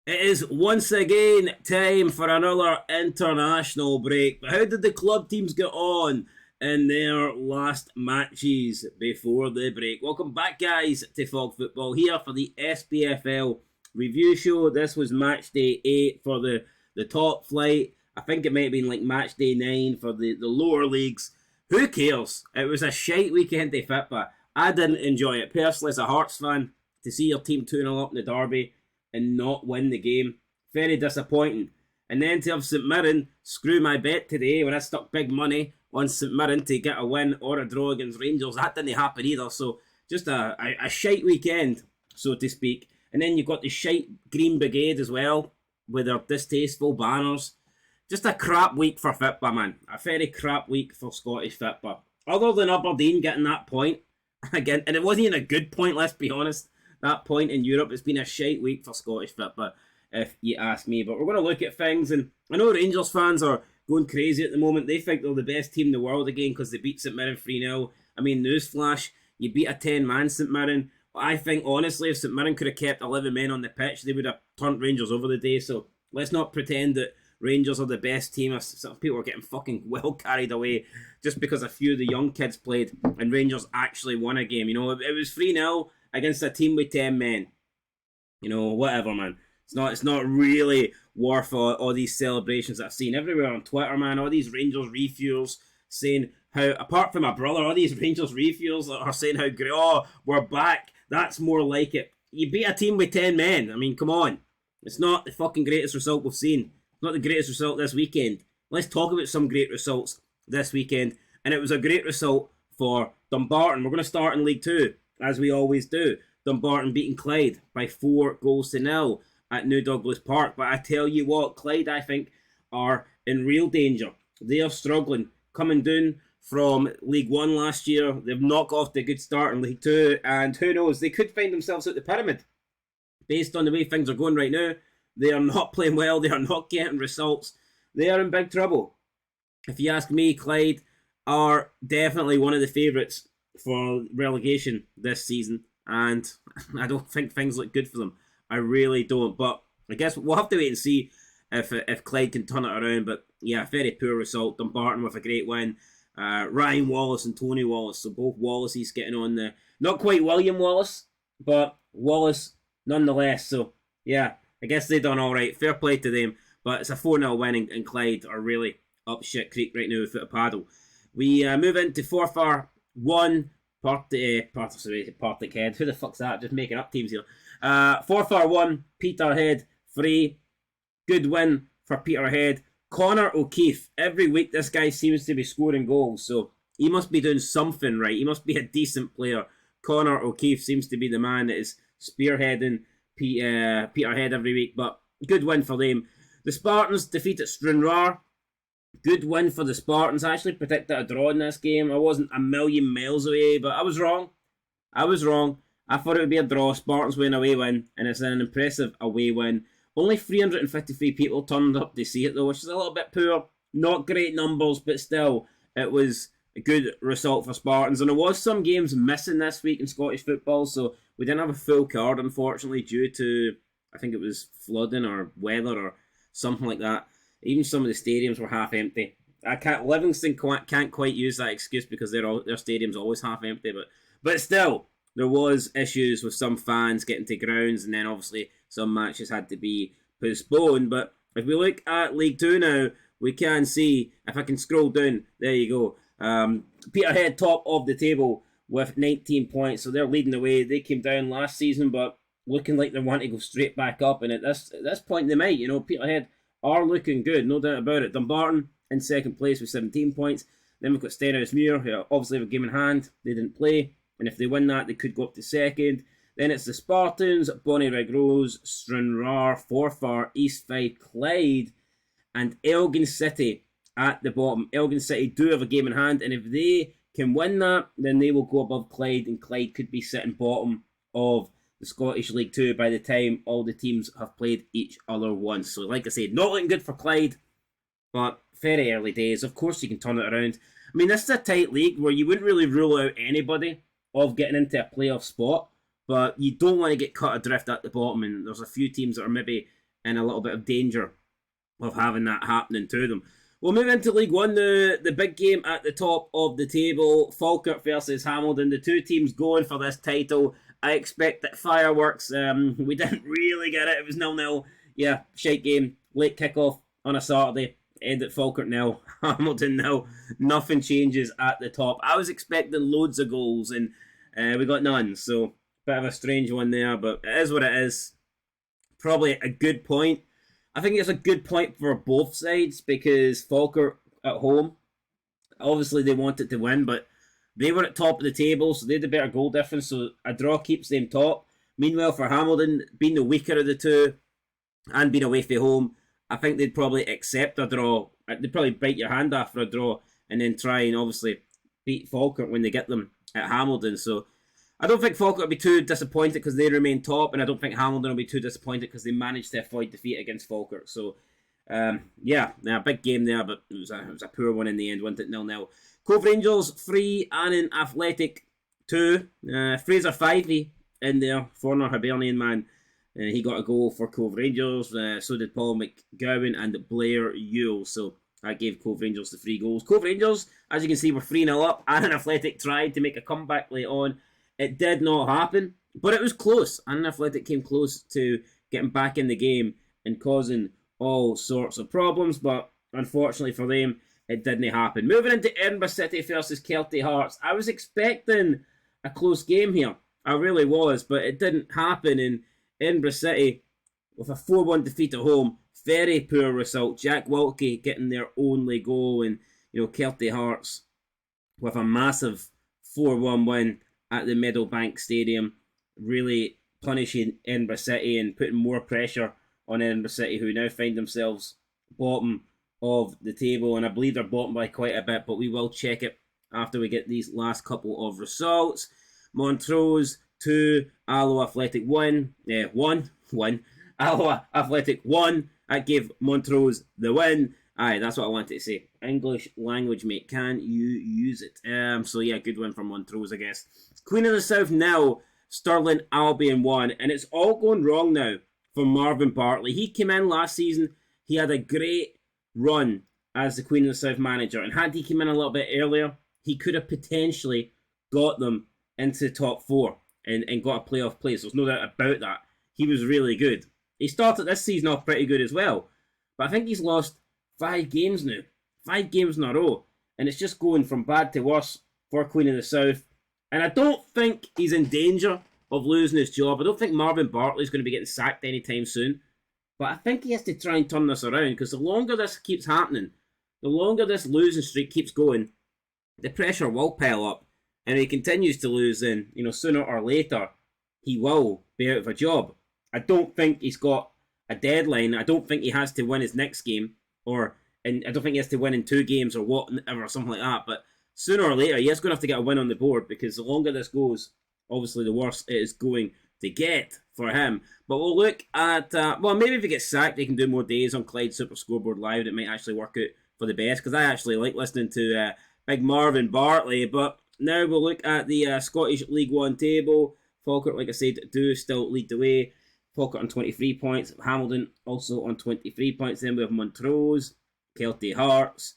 It is once again time for another international break. But how did the club teams get on in their last matches before the break? Welcome back, guys, to Fog Football here for the Spfl review show. This was match day 8 for the top flight. I think it might have been like match day 9 for the lower leagues. Who cares? It was a shite weekend to FITBA. I didn't enjoy it. Personally, as a Hearts fan, to see your team 2-0 up in the derby and not win the game, very disappointing. And then to have St Mirren screw my bet today when I stuck big money on St Mirren to get a win or a draw against Rangers, that didn't happen either. So just a shite weekend, so to speak. And then you've got the shite Green Brigade as well with their distasteful banners. Just a crap week for FITBA, man. A very crap week for Scottish FITBA. Other than Aberdeen getting that point again, and it wasn't even a good point, let's be honest. That point in Europe, it's been a shite week for Scottish FITBA, if you ask me. But we're going to look at things, and I know Rangers fans are going crazy at the moment. They think they're the best team in the world again because they beat St Mirren 3-0. I mean, newsflash, you beat a 10-man St Mirren. I think, honestly, if St Mirren could have kept 11 men on the pitch, they would have turned Rangers over the day. So let's not pretend that Rangers are the best team. Some people are getting fucking well carried away just because a few of the young kids played and Rangers actually won a game. You know, it was 3-0 against a team with 10 men. You know, whatever, man. It's not really worth all these celebrations that I've seen everywhere on Twitter, man. All these Rangers refuels saying how, apart from my brother, all these Rangers refuels are saying how great, oh, we're back. That's more like it. You beat a team with 10 men. I mean, come on. It's not the fucking greatest result we've seen. It's not the greatest result this weekend. Let's talk about some great results this weekend. And it was a great result for Dumbarton. We're going to start in League 2, as we always do. Dumbarton beating Clyde by 4-0 at New Douglas Park. But I tell you what, Clyde, I think, are in real danger. They are struggling, coming down from League 1 last year. They've not got off to a good start in League 2. And who knows, they could find themselves at the pyramid. Based on the way things are going right now, they are not playing well. They are not getting results. They are in big trouble. If you ask me, Clyde are definitely one of the favourites for relegation this season. And I don't think things look good for them. I really don't. But I guess we'll have to wait and see if Clyde can turn it around. But yeah, very poor result. Dumbarton with a great win. Ryan Wallace and Tony Wallace. So both Wallaces getting on there. Not quite William Wallace, but Wallace nonetheless. So yeah, I guess they done all right. Fair play to them. But it's a 4-0 winning, and Clyde are really up shit creek right now without a paddle. We move into Forfar 1. Partickhead. Who the fuck's that? Just making up teams here. Forfar 1, Peterhead 3. Good win for Peterhead. Connor O'Keefe. Every week this guy seems to be scoring goals, so he must be doing something right. He must be a decent player. Connor O'Keefe seems to be the man that is spearheading Peterhead every week, but good win for them. The Spartans defeated Stranraer. Good win for the Spartans. I actually predicted a draw in this game. I wasn't a million miles away, but I was wrong. I thought it would be a draw. Spartans win away win, and it's an impressive away win. Only 353 people turned up to see it though, which is a little bit poor. Not great numbers, but still, it was a good result for Spartans. And there was some games missing this week in Scottish football, so we didn't have a full card, unfortunately, due to, I think it was flooding or weather or something like that. Even some of the stadiums were half empty. Livingston can't quite use that excuse because their stadium's always half empty. But still, there was issues with some fans getting to grounds, and then obviously some matches had to be postponed. But if we look at League 2 now, we can see, if I can scroll down, there you go. Peterhead top of the table with 19 points, so they're leading the way. They came down last season, but looking like they want to go straight back up. And at this point, they might. You know, Peterhead are looking good, no doubt about it. Dumbarton in second place with 17 points. Then we've got Stenhousemuir, who obviously have a game in hand. They didn't play, and if they win that, they could go up to second. Then it's the Spartans, Bonnyrigg Rose, Stranraer, Forfar, Eastfield, Clyde, and Elgin City at the bottom. Elgin City do have a game in hand, and if they can win that, then they will go above Clyde, and Clyde could be sitting bottom of the Scottish League 2 by the time all the teams have played each other once. So like I said, not looking good for Clyde, but very early days. Of course you can turn it around. I mean, this is a tight league where you wouldn't really rule out anybody of getting into a playoff spot, but you don't want to get cut adrift at the bottom, and there's a few teams that are maybe in a little bit of danger of having that happening to them. We'll move into League One, the big game at the top of the table. Falkirk versus Hamilton, the two teams going for this title. I expect that fireworks. We didn't really get it. It was 0-0. Yeah, shite game. Late kickoff on a Saturday. End at Falkirk 0, Hamilton 0. Nothing changes at the top. I was expecting loads of goals, and we got none. So, bit of a strange one there, but it is what it is. Probably a good point. I think it's a good point for both sides because Falkirk at home, obviously they wanted to win, but they were at top of the table, so they had a better goal difference, so a draw keeps them top. Meanwhile, for Hamilton, being the weaker of the two and being away from home, I think they'd probably accept a draw. They'd probably bite your hand off for a draw and then try and obviously beat Falkirk when they get them at Hamilton. So I don't think Falkirk will be too disappointed because they remain top, and I don't think Hamilton will be too disappointed because they managed to avoid defeat against Falkirk. So, yeah, big game there, but it was a poor one in the end, wasn't it? 0-0. Cove Rangers 3, Annan Athletic 2. Fraser Fivey in there, former Hibernian man. He got a goal for Cove Rangers. So did Paul McGowan and Blair Ewell. So that gave Cove Rangers the 3 goals. Cove Rangers, as you can see, were 3-0 up. Annan Athletic tried to make a comeback late on. It did not happen, but it was close. Annan Athletic came close to getting back in the game and causing all sorts of problems, but unfortunately for them, it didn't happen. Moving into Edinburgh City versus Celtic Hearts. I was expecting a close game here. I really was, but it didn't happen. In Edinburgh City, with a 4-1 defeat at home, very poor result. Jack Wilkie getting their only goal, and Celtic Hearts with a massive 4-1 win at the Meadowbank Stadium, really punishing Edinburgh City and putting more pressure on Edinburgh City, who now find themselves bottom of the table, and I believe they're bottom by quite a bit, but we will check it after we get these last couple of results. Montrose 2, Alloa Athletic 1. 1. Alloa Athletic 1. That gave Montrose the win. Aye, that's what I wanted to say. English language, mate. Can you use it? So yeah, good win for Montrose, I guess. Queen of the South now, Stirling Albion 1. And it's all going wrong now for Marvin Bartley. He came in last season. He had a great run as the Queen of the South manager. And had he come in a little bit earlier, he could have potentially got them into the top 4 and got a playoff place. There's no doubt about that. He was really good. He started this season off pretty good as well. But I think he's lost 5 games now. 5 games in a row. And it's just going from bad to worse for Queen of the South. And I don't think he's in danger of losing his job. I don't think Marvin Bartley's going to be getting sacked anytime soon. But I think he has to try and turn this around, because the longer this keeps happening, the longer this losing streak keeps going, the pressure will pile up. And if he continues to lose, then, sooner or later, he will be out of a job. I don't think he's got a deadline. I don't think he has to win his next game, and I don't think he has to win in 2 games or whatever, or something like that. But sooner or later, he is going to have to get a win on the board, because the longer this goes, obviously the worse it is going to get for him. But we'll look at, maybe if he gets sacked, they can do more days on Clyde Super Scoreboard Live. It might actually work out for the best, because I actually like listening to Big Marvin Bartley. But now we'll look at the Scottish League One table. Falkirk, like I said, do still lead the way. Falkirk on 23 points. Hamilton also on 23 points. Then we have Montrose, Celtic Hearts,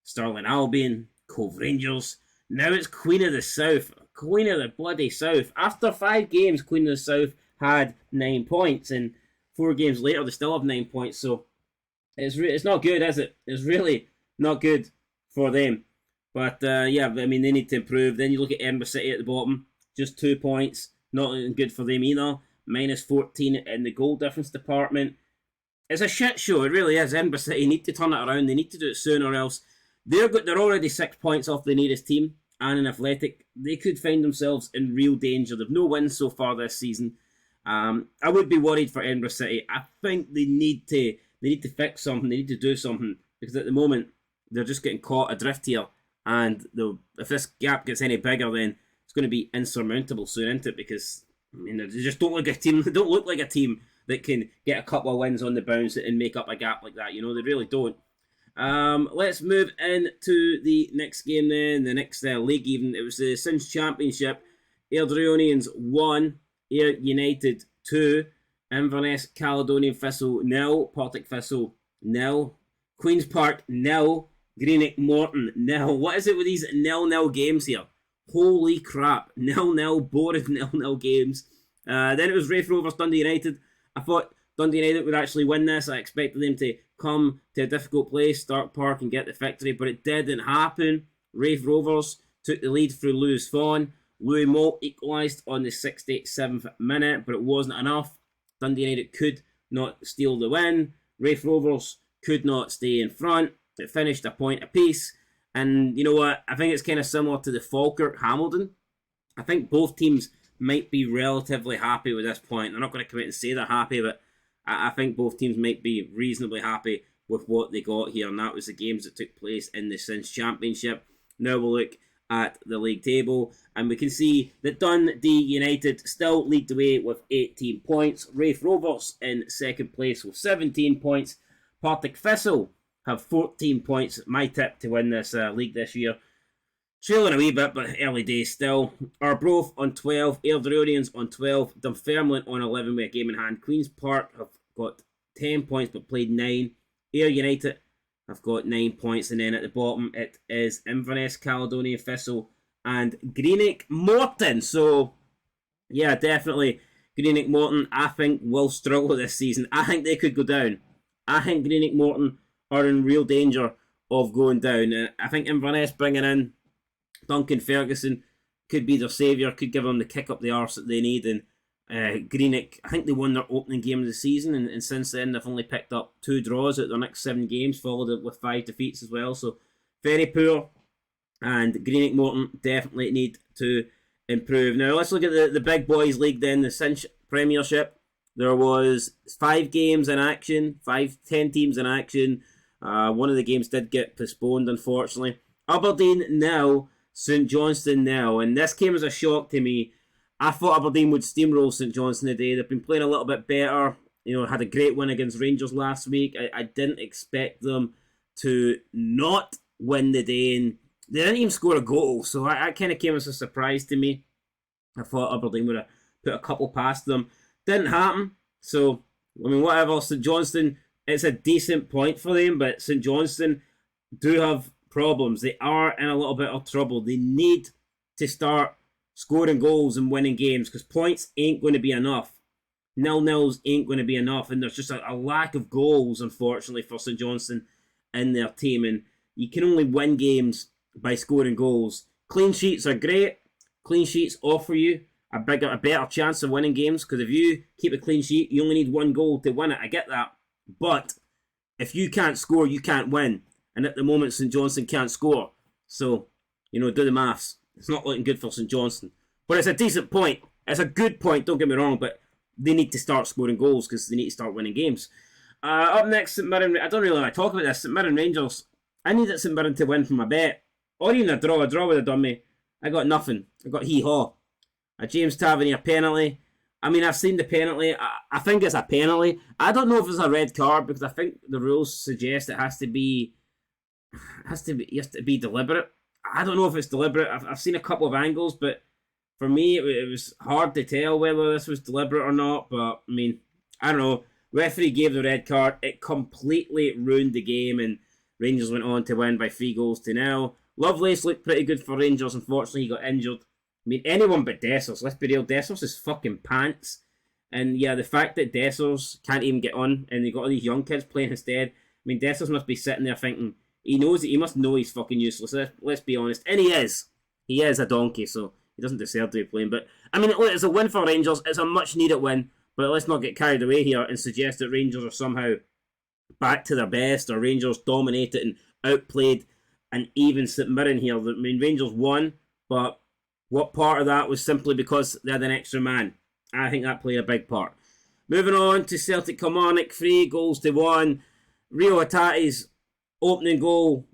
Stirling Albion, Cove Rangers. Now it's Queen of the South. Queen of the bloody South. After 5 games, Queen of the South had 9 points. And 4 games later, they still have 9 points. So it's not good, is it? It's really not good for them. But yeah, I mean, they need to improve. Then you look at Edinburgh City at the bottom. Just 2 points. Not good for them either. Minus 14 in the goal difference department. It's a shit show, it really is. Edinburgh City need to turn it around. They need to do it soon, or else they're already 6 points off the nearest team. And in Athletic, they could find themselves in real danger. They've no wins so far this season. I would be worried for Edinburgh City. I think they need to fix something. They need to do something, because at the moment they're just getting caught adrift here. And if this gap gets any bigger, then it's going to be insurmountable soon, isn't it? Because they just don't look like a team. They don't look like a team that can get a couple of wins on the bounce and make up a gap like that. They really don't. Let's move into the next game then. The next league even. It was the Sins Championship. Airdrieonians 1, Ayr United 2. Inverness, Caledonian Thistle, nil. Partick Thistle, nil. Queen's Park, nil. Greenock Morton, nil. What is it with these nil-nil games here? Holy crap. Nil-nil, boring nil-nil games. Then it was Raith Rovers, Dundee United. I thought Dundee United would actually win this. I expected them to come to a difficult place, Stark Park, and get the victory, but it didn't happen. Raith Rovers took the lead through Lewis Vaughan. Louis Moult equalised on the 67th minute, but it wasn't enough. Dundee United could not steal the win. Raith Rovers could not stay in front. It finished a point apiece. And you know what? I think it's kind of similar to the Falkirk-Hamilton. I think both teams might be relatively happy with this point. They're not going to come out and say they're happy, but I think both teams might be reasonably happy with what they got here. And that was the games that took place in the Cinch Championship. Now we'll look at the league table, and we can see that Dundee United still lead the way with 18 points. Raith Rovers in second place with 17 points. Partick Thistle have 14 points. My tip to win this league this year. Trailing a wee bit, but early days still. Arbroath on 12, Airdrieonians on 12, Dunfermline on 11 with a game in hand. Queen's Park have got 10 points but played 9. Ayr United have got 9 points, and then at the bottom it is Inverness, Caledonian Thistle and Greenock Morton. So yeah, definitely Greenock Morton I think will struggle this season. I think they could go down. I think Greenock Morton are in real danger of going down. I think Inverness bringing in Duncan Ferguson could be their saviour, could give them the kick up the arse that they need. And Greenock, I think they won their opening game of the season, and since then they've only picked up 2 draws out of their next 7 games, followed it with 5 defeats as well. So very poor, and Greenock Morton definitely need to improve. Now let's look at the big boys league then, the Cinch Premiership. There was 5 games in action, 10 teams in action. One of the games did get postponed, unfortunately. Aberdeen nil, St Johnstone nil, and this came as a shock to me. I thought Aberdeen would steamroll St Johnstone today. They've been playing a little bit better. You know, had a great win against Rangers last week. I didn't expect them to not win the day, and they didn't even score a goal, so I kind of came as a surprise to me. I thought Aberdeen would have put a couple past them. Didn't happen, so, I mean, whatever. St Johnstone, it's a decent point for them, but St Johnstone do have problems. They are in a little bit of trouble. They need to start scoring goals and winning games, because points ain't going to be enough. Nil-nils ain't going to be enough, and there's just a lack of goals, unfortunately, for St Johnstone in their team, and you can only win games by scoring goals. Clean sheets are great. Clean sheets offer you a better chance of winning games, because if you keep a clean sheet, you only need 1 goal to win it. I get that, but if you can't score, you can't win, and at the moment St Johnstone can't score, so, you know, do the maths. It's not looking good for St Johnstone. But it's a decent point. It's a good point, don't get me wrong, but they need to start scoring goals because they need to start winning games. Up next, St Mirren. I don't really want to talk about this. St Mirren Rangers. I needed St Mirren to win from my bet. Or even a draw. A draw would have done me. I got nothing. I got hee-haw. A James Tavernier penalty. I mean, I've seen the penalty. I think it's a penalty. I don't know if it's a red card, because I think the rules suggest it has to be deliberate. I don't know if it's deliberate. I've seen a couple of angles, but for me, it was hard to tell whether this was deliberate or not. But, I mean, I don't know. Referee gave the red card. It completely ruined the game, and Rangers went on to win by 3-0. Lovelace looked pretty good for Rangers. Unfortunately, he got injured. I mean, anyone but Dessers. Let's be real. Dessers is fucking pants. And, yeah, the fact that Dessers can't even get on, and they got all these young kids playing instead. I mean, Dessers must be sitting there thinking, he knows it. He must know he's fucking useless. Let's be honest. And he is. He is a donkey, so he doesn't deserve to be playing. But, I mean, it's a win for Rangers. It's a much-needed win. But let's not get carried away here and suggest that Rangers are somehow back to their best, or Rangers dominated and outplayed and even St Mirren here. I mean, Rangers won, but what part of that was simply because they had an extra man? I think that played a big part. Moving on to Celtic Kilmarnock, 3-1. Rio Hatate's opening goal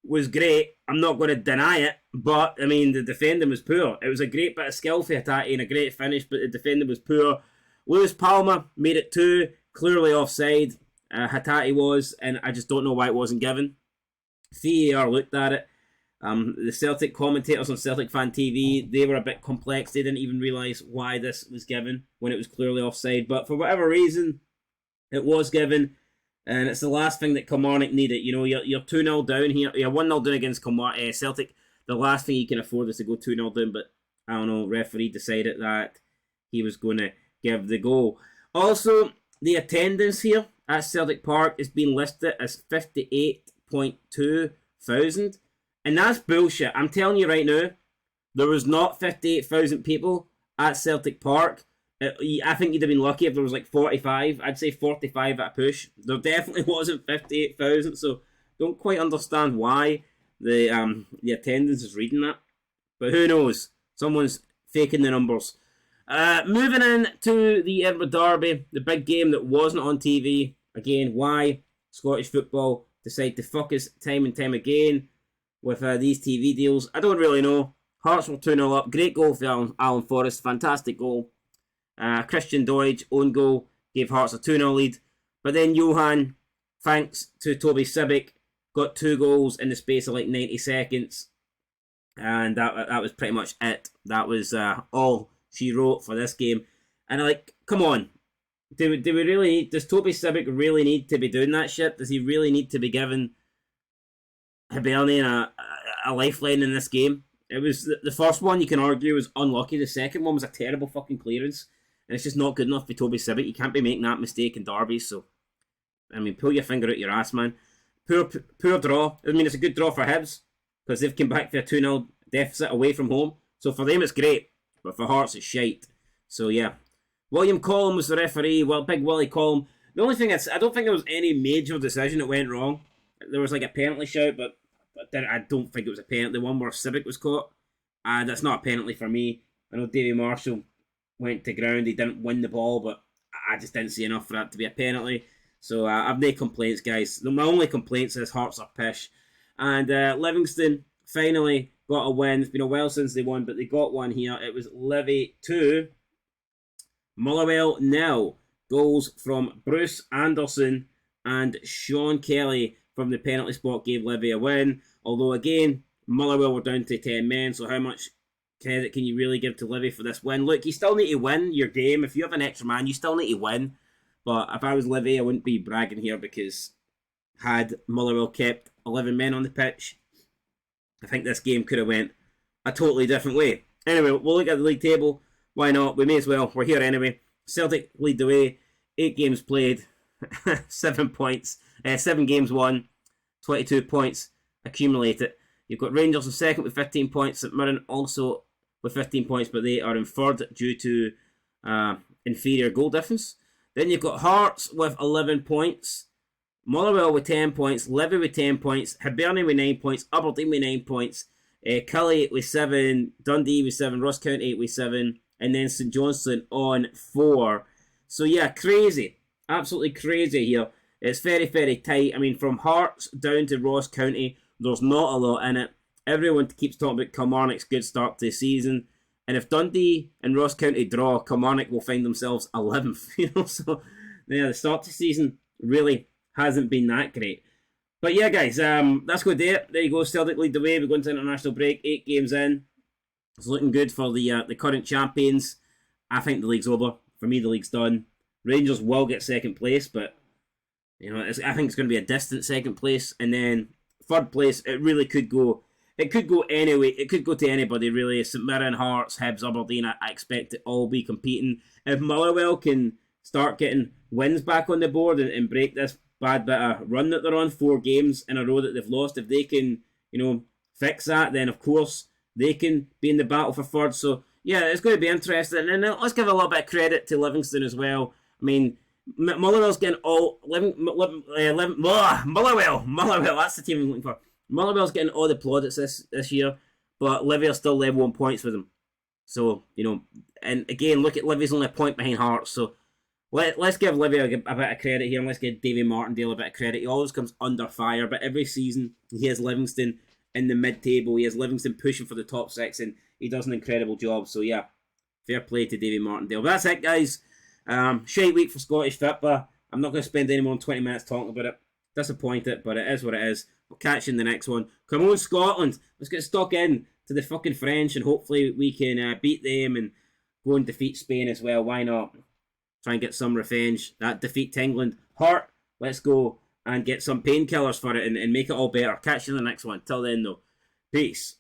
was great. I'm not going to deny it, but I mean, the defending was poor. It was a great bit of skill for Hatate and a great finish, but the defending was poor. Lewis Palmer made it 2, clearly offside. Hatate was, and I just don't know why it wasn't given. VAR looked at it. The Celtic commentators on Celtic Fan TV, they were a bit complex. They didn't even realise why this was given when it was clearly offside. But for whatever reason, it was given. And it's the last thing that Kilmarnock needed. You know, you're 2-0 down here. You're 1-0 down against Celtic. The last thing you can afford is to go 2-0 down. But, I don't know, referee decided that he was going to give the goal. Also, the attendance here at Celtic Park is being listed as 58.2 thousand. And that's bullshit. I'm telling you right now, there was not 58,000 people at Celtic Park. I think you'd have been lucky if there was like 45. I'd say 45 at a push. There definitely wasn't 58,000, so don't quite understand why the attendance is reading that. But who knows? Someone's faking the numbers. Moving in to the Edinburgh Derby, the big game that wasn't on TV. Again, why Scottish football decide to fuck us time and time again with these TV deals, I don't really know. Hearts were 2-0 up. Great goal for Alan Forrest. Fantastic goal. Christian Doidge, own goal, gave Hearts a 2-0 lead. But then Johan, thanks to Toby Sibic, got 2 goals in the space of like 90 seconds. And that was pretty much it. That was all she wrote for this game. And like, come on. Do we really need... Does Toby Sibic really need to be doing that shit? Does he really need to be giving Hibernian a lifeline in this game? It was the first one, you can argue, was unlucky. The second one was a terrible fucking clearance. And it's just not good enough for Toby Sibic. You can't be making that mistake in derbies. So, I mean, pull your finger out your ass, man. Poor draw. I mean, it's a good draw for Hibs, because they've come back for a 2-0 deficit away from home. So for them, it's great. But for Hearts, it's shite. So, yeah. William Collum was the referee. Well, Big Willie Collum. The only thing is, I don't think there was any major decision that went wrong. There was like a penalty shout, but I don't think it was a penalty. The one where Sibic was caught. That's not a penalty for me. I know Davy Marshall went to ground. He didn't win the ball, but I just didn't see enough for that to be a penalty. So I've no complaints, guys. My only complaints is Hearts are pish. And Livingston finally got a win. It's been a while since they won, but they got one here. It was Livy 2, Motherwell 0. Goals from Bruce Anderson and Sean Kelly from the penalty spot gave Livy a win. Although, again, Motherwell were down to 10 men, so how much credit can you really give to Livy for this win? Look, you still need to win your game. If you have an extra man, you still need to win. But if I was Livy, I wouldn't be bragging here, because had Motherwell kept 11 men on the pitch, I think this game could have went a totally different way. Anyway, we'll look at the league table. Why not? We may as well. We're here anyway. Celtic lead the way. 8 games played. 7 points. 7 games won. 22 points accumulated. You've got Rangers in second with 15 points. St Mirren also with 15 points, but they are in third due to inferior goal difference. Then you've got Hearts with 11 points. Motherwell with 10 points. Livy with 10 points. Hibernian with 9 points. Aberdeen with 9 points. Cully with 7. Dundee with 7. Ross County with 7. And then St Johnstone on 4. So yeah, crazy. Absolutely crazy here. It's very, very tight. I mean, from Hearts down to Ross County, there's not a lot in it. Everyone keeps talking about Kilmarnock's good start to the season. And if Dundee and Ross County draw, Kilmarnock will find themselves 11th. So yeah, the start to the season really hasn't been that great. But yeah, guys, that's going to do it. There you go. Celtic lead the way. We're going to international break. 8 games in. It's looking good for the current champions. I think the league's over. For me, the league's done. Rangers will get second place, but you know, I think it's going to be a distant second place. And then third place, it really could go. It could go anyway. It could go to anybody, really. St Mirren, Hearts, Hibs, Aberdeen, I expect it all be competing. If Motherwell can start getting wins back on the board and break this bad bit of run that they're on, 4 games in a row that they've lost, if they can, you know, fix that, then of course they can be in the battle for third. So yeah, it's going to be interesting. And let's give a little bit of credit to Livingston as well. I mean, Motherwell's getting all... Motherwell, that's the team I'm looking for. Motherwell's getting all the plaudits this year, but Livy are still level on points with them. So, you know, and again, look at Livy's only a point behind Hearts. So let's give Livy a bit of credit here, and let's give Davy Martindale a bit of credit. He always comes under fire, but every season he has Livingston in the mid-table. He has Livingston pushing for the top 6, and he does an incredible job. So yeah, fair play to Davy Martindale. But that's it, guys. Shite week for Scottish football. I'm not going to spend any more than 20 minutes talking about it. Disappointed, but it is what it is. We'll catch you in the next one. Come on, Scotland. Let's get stuck in to the fucking French, and hopefully we can beat them and go and defeat Spain as well. Why not? Try and get some revenge. That defeat to England hurt. Let's go and get some painkillers for it and make it all better. Catch you in the next one. Till then, though. Peace.